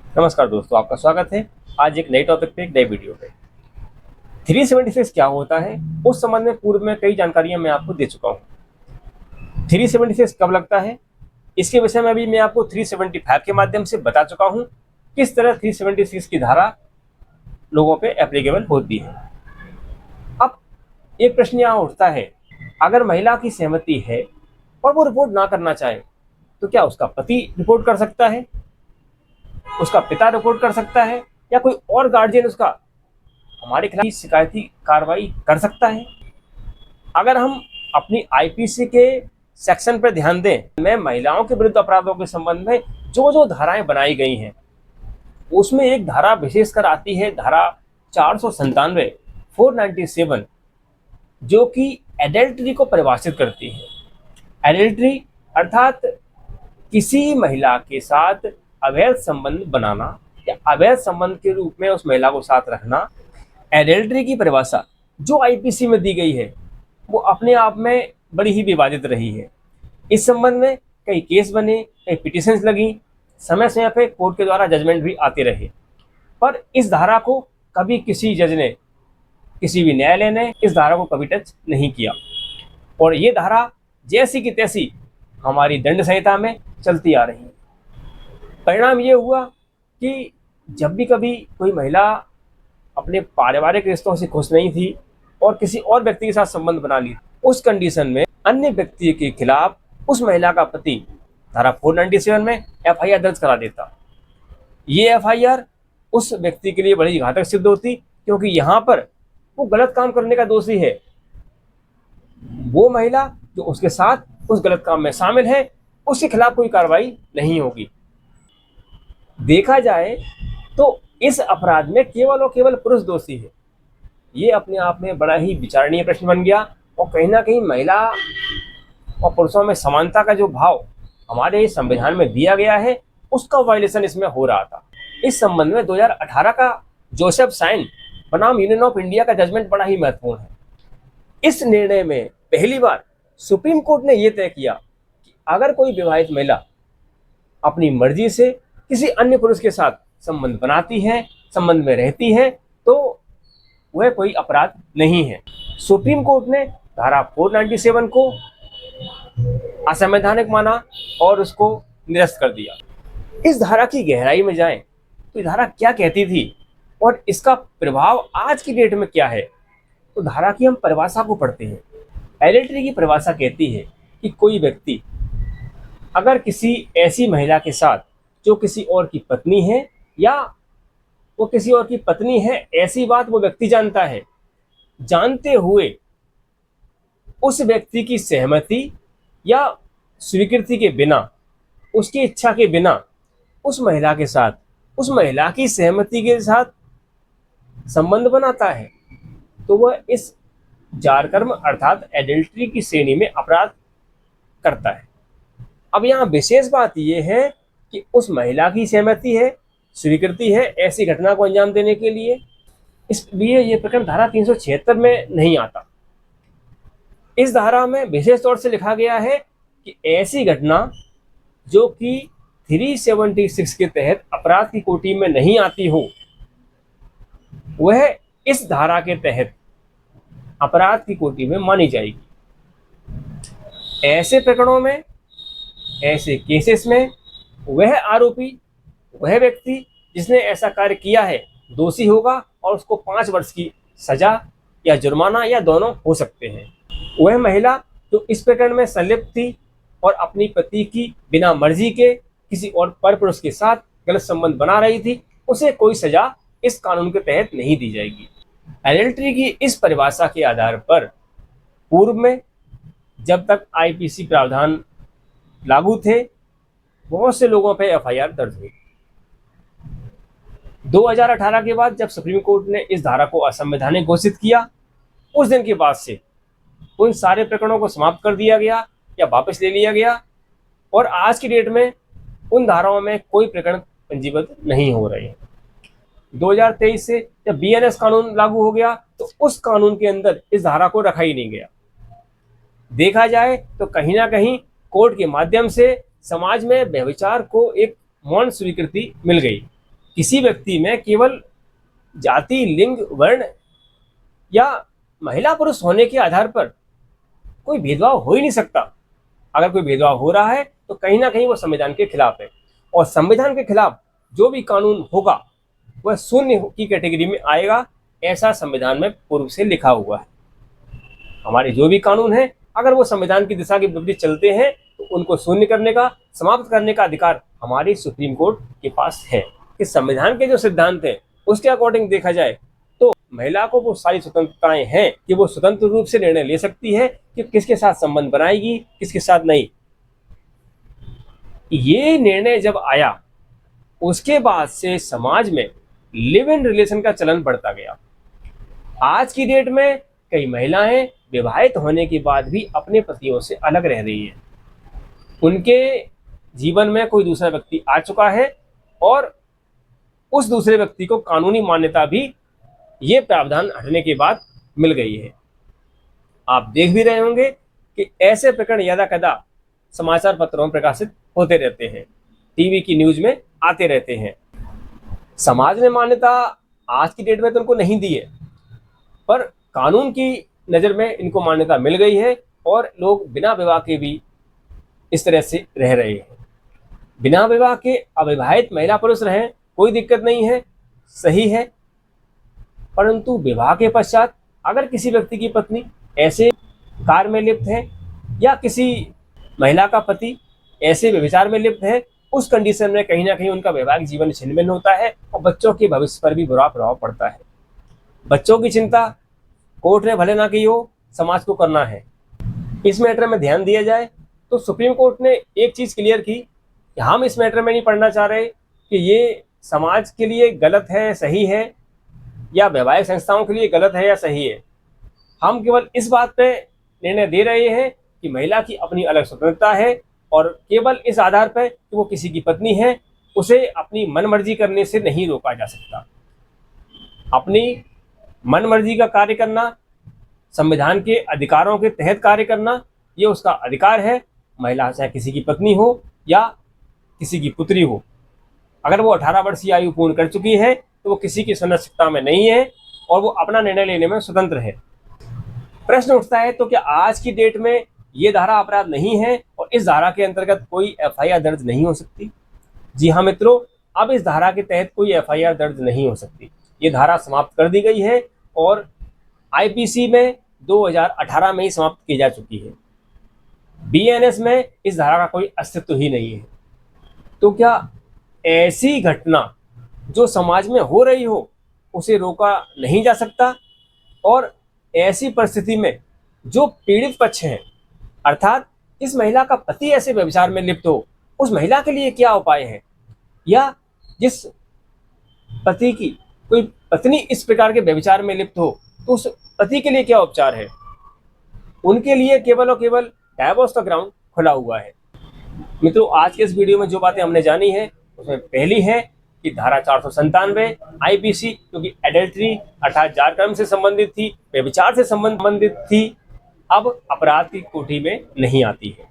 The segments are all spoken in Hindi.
नमस्कार दोस्तों, आपका स्वागत है। आज एक नए टॉपिक पे, एक नई वीडियो पे। 376 क्या होता है उस संबंध में पूर्व में कई जानकारियां मैं आपको दे चुका हूं। 376 कब लगता है इसके विषय में अभी मैं आपको 375 के माध्यम से बता चुका हूं। किस तरह 376 की धारा लोगों पे एप्लीकेबल होती है। अब एक प्रश्न यहाँ उठता है, अगर महिला की सहमति है और वो रिपोर्ट ना करना चाहे तो क्या उसका पति रिपोर्ट कर सकता है, उसका पिता रिपोर्ट कर सकता है, या कोई और गार्जियन उसका हमारे खिलाफ शिकायती कार्रवाई कर सकता है? अगर हम अपनी आईपीसी के सेक्शन पर ध्यान दें, मैं महिलाओं के विरुद्ध अपराधों के संबंध में जो जो धाराएं बनाई गई हैं उसमें एक धारा विशेषकर आती है, धारा 497 497, जो कि एडल्ट्री को परिभाषित करती है। एडल्ट्री अर्थात किसी महिला के साथ अवैध संबंध बनाना या अवैध संबंध के रूप में उस महिला को साथ रखना। एडल्ट्री की परिभाषा जो आईपीसी में दी गई है वो अपने आप में बड़ी ही विवादित रही है। इस संबंध में कई केस बने, कई पिटिशंस लगी, समय समय पे कोर्ट के द्वारा जजमेंट भी आते रहे, पर इस धारा को कभी किसी जज ने, किसी भी न्यायालय ने इस धारा को कभी टच नहीं किया। और ये धारा जैसी की तैसी हमारी दंड संहिता में चलती आ रही है। परिणाम ये हुआ कि जब भी कभी कोई महिला अपने पारिवारिक रिश्तों से खुश नहीं थी और किसी और व्यक्ति के साथ संबंध बना ली, उस कंडीशन में अन्य व्यक्ति के खिलाफ उस महिला का पति धारा 497 में एफआईआर दर्ज करा देता। ये एफआईआर उस व्यक्ति के लिए बड़ी घातक सिद्ध होती, क्योंकि यहाँ पर वो गलत काम करने का दोषी है। वो महिला जो उसके साथ उस गलत काम में शामिल है, उसके खिलाफ कोई कार्रवाई नहीं होगी। देखा जाए तो इस अपराध में केवल और केवल पुरुष दोषी है। ये अपने आप में बड़ा ही विचारणीय प्रश्न बन गया, और कहीं ना कहीं महिला और पुरुषों में समानता का जो भाव हमारे संविधान में दिया गया है उसका वायलेशन इसमें हो रहा था। इस संबंध में 2018 का जोसेफ साइन बनाम यूनियन ऑफ इंडिया का जजमेंट बड़ा ही महत्वपूर्ण है। इस निर्णय में पहली बार सुप्रीम कोर्ट ने यह तय किया कि अगर कोई विवाहित महिला अपनी मर्जी से किसी अन्य पुरुष के साथ संबंध बनाती है, संबंध में रहती है, तो वह कोई अपराध नहीं है। सुप्रीम कोर्ट ने धारा 497 को असंवैधानिक माना और उसको निरस्त कर दिया। इस धारा की गहराई में जाएं तो धारा क्या कहती थी और इसका प्रभाव आज की डेट में क्या है, तो धारा की हम परिभाषा को पढ़ते हैं। एडल्ट्री की परिभाषा कहती है कि कोई व्यक्ति अगर किसी ऐसी महिला के साथ जो किसी और की पत्नी है, या वो किसी और की पत्नी है ऐसी बात वो व्यक्ति जानता है, जानते हुए उस व्यक्ति की सहमति या स्वीकृति के बिना, उसकी इच्छा के बिना उस महिला के साथ, उस महिला की सहमति के साथ संबंध बनाता है, तो वह इस जारकर्म अर्थात एडल्ट्री की श्रेणी में अपराध करता है। अब यहाँ विशेष बात यह है कि उस महिला की सहमति है, स्वीकृति है ऐसी घटना को अंजाम देने के लिए, इसलिए यह प्रकरण धारा 376 में नहीं आता। इस धारा में विशेष तौर से लिखा गया है कि ऐसी घटना जो कि 376 के तहत अपराध की कोटि में नहीं आती हो, वह इस धारा के तहत अपराध की कोटि में मानी जाएगी। ऐसे प्रकरणों में, ऐसे केसेस में वह आरोपी, वह व्यक्ति जिसने ऐसा कार्य किया है दोषी होगा और उसको 5 वर्ष की सजा या जुर्माना या दोनों हो सकते हैं। वह महिला जो इस प्रकरण में संलिप्त थी और अपनी पति की बिना मर्जी के किसी और परपुरुष के साथ गलत संबंध बना रही थी, उसे कोई सजा इस कानून के तहत नहीं दी जाएगी। एडल्ट्री की इस परिभाषा के आधार पर पूर्व में जब तक आईपीसी प्रावधान लागू थे, बहुत से लोगों पर एफआईआर दर्ज हुई। 2018 के बाद जब सुप्रीम कोर्ट ने इस धारा को असंवैधानिक घोषित किया, उस दिन के बाद से उन सारे प्रकरणों को समाप्त कर दिया गया या वापस ले लिया गया, और आज की डेट में उन धाराओं में कोई प्रकरण पंजीबद्ध नहीं हो रहे हैं। 2023 से जब बीएनएस कानून लागू हो गया तो उस कानून के अंदर इस धारा को रखा ही नहीं गया। देखा जाए तो कहीं ना कहीं कोर्ट के माध्यम से समाज में व्यभिचार को एक मौन स्वीकृति मिल गई। किसी व्यक्ति में केवल जाति, लिंग, वर्ण या महिला पुरुष होने के आधार पर कोई भेदभाव हो ही नहीं सकता। अगर कोई भेदभाव हो रहा है तो कहीं ना कहीं वो संविधान के खिलाफ है, और संविधान के खिलाफ जो भी कानून होगा वह शून्य की कैटेगरी में आएगा, ऐसा संविधान में पूर्व से लिखा हुआ है। हमारे जो भी कानून है अगर वो संविधान की दिशा के विपरीत चलते हैं तो उनको शून्य करने का, समाप्त करने का अधिकार हमारी सुप्रीम कोर्ट के पास है। कि संविधान के जो सिद्धांत हैं उसके अकॉर्डिंग देखा जाए तो महिला को वो सारी स्वतंत्रताएं हैं कि वो स्वतंत्र रूप से निर्णय ले सकती है कि किसके साथ संबंध बनाएगी, किसके साथ नहीं। ये निर्णय जब आया उसके बाद से समाज में लिव इन रिलेशन का चलन बढ़ता गया। आज की डेट में कई महिलाएं विवाहित होने के बाद भी अपने पतियों से अलग रह रही हैं। उनके जीवन में कोई दूसरा व्यक्ति आ चुका है और उस दूसरे व्यक्ति को कानूनी मान्यता भी ये प्रावधान हटने के बाद मिल गई है। आप देख भी रहे होंगे कि ऐसे प्रकरण यदा कदा समाचार पत्रों में प्रकाशित होते रहते हैं, टीवी की न्यूज में आते रहते हैं। समाज ने मान्यता आज की डेट में तो उनको नहीं दी है, पर कानून की नज़र में इनको मान्यता मिल गई है और लोग बिना विवाह के भी इस तरह से रह रहे हैं। बिना विवाह के अविवाहित महिला पुरुष रहें, कोई दिक्कत नहीं है, सही है। परंतु विवाह के पश्चात अगर किसी व्यक्ति की पत्नी ऐसे कार्य में लिप्त है या किसी महिला का पति ऐसे व्यभिचार में लिप्त है, उस कंडीशन में कहीं ना कहीं उनका वैवाहिक जीवन छिन्न-भिन्न होता है और बच्चों के भविष्य पर भी बुरा प्रभाव पड़ता है। बच्चों की चिंता कोर्ट ने भले ना की हो, समाज को करना है। इस मैटर में ध्यान दिया जाए तो सुप्रीम कोर्ट ने एक चीज़ क्लियर की कि हम इस मैटर में नहीं पढ़ना चाह रहे कि ये समाज के लिए गलत है, सही है, या वैवाहिक संस्थाओं के लिए गलत है या सही है। हम केवल इस बात पे निर्णय दे रहे हैं कि महिला की अपनी अलग स्वतंत्रता है और केवल इस आधार पर कि वो किसी की पत्नी है, उसे अपनी मनमर्जी करने से नहीं रोका जा सकता। अपनी मनमर्जी का कार्य करना, संविधान के अधिकारों के तहत कार्य करना, ये उसका अधिकार है। महिला चाहे किसी की पत्नी हो या किसी की पुत्री हो, अगर वो 18 वर्ष की आयु पूर्ण कर चुकी है तो वो किसी की संरक्षकता में नहीं है और वो अपना निर्णय लेने में स्वतंत्र है। प्रश्न उठता है तो क्या आज की डेट में ये धारा अपराध नहीं है और इस धारा के अंतर्गत कोई एफआईआर दर्ज नहीं हो सकती? जी हाँ मित्रों, अब इस धारा के तहत कोई एफआईआर दर्ज नहीं हो सकती। ये धारा समाप्त कर दी गई है और आईपीसी में 2018 में ही समाप्त की जा चुकी है। बीएनएस में इस धारा का कोई अस्तित्व ही नहीं है। तो क्या ऐसी घटना जो समाज में हो रही हो उसे रोका नहीं जा सकता? और ऐसी परिस्थिति में जो पीड़ित पक्ष है, अर्थात इस महिला का पति ऐसे व्यभिचार में लिप्त हो, उस महिला के लिए क्या उपाय है? या जिस पति की कोई पत्नी इस प्रकार के व्यभिचार में लिप्त हो तो उस पति के लिए क्या उपचार है? उनके लिए केवल और केवल डाइवोर्स का ग्राउंड खुला हुआ है। मित्रों, आज के इस वीडियो में जो बातें हमने जानी है उसमें पहली है कि धारा 497 आईपीसी, क्योंकि एडल्ट्री अर्थात जारकर्म से संबंधित थी, व्यभिचार से संबंधित थी, अब अपराध की कोटि में नहीं आती है।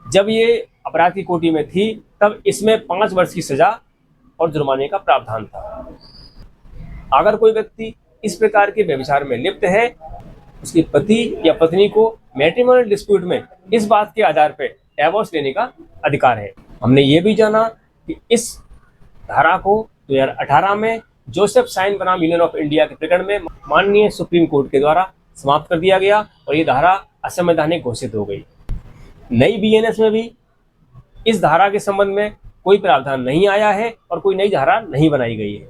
जब ये अपराध की कोटि में थी तब इसमें 5 वर्ष की सजा और जुर्माने का प्रावधान था। अगर कोई व्यक्ति इस प्रकार के व्यभिचार में लिप्त है, उसके पति या पत्नी को मैट्रिमोनियल डिस्प्यूट में इस बात के आधार पर डिवोर्स लेने का अधिकार है। हमने ये भी जाना कि इस धारा को 2018 में जोसेफ साइन बनाम यूनियन ऑफ इंडिया के प्रकरण में माननीय सुप्रीम कोर्ट के द्वारा समाप्त कर दिया गया और ये धारा असंवैधानिक घोषित हो गई। नई बीएनएस में भी इस धारा के संबंध में कोई प्रावधान नहीं आया है और कोई नई धारा नहीं बनाई गई है।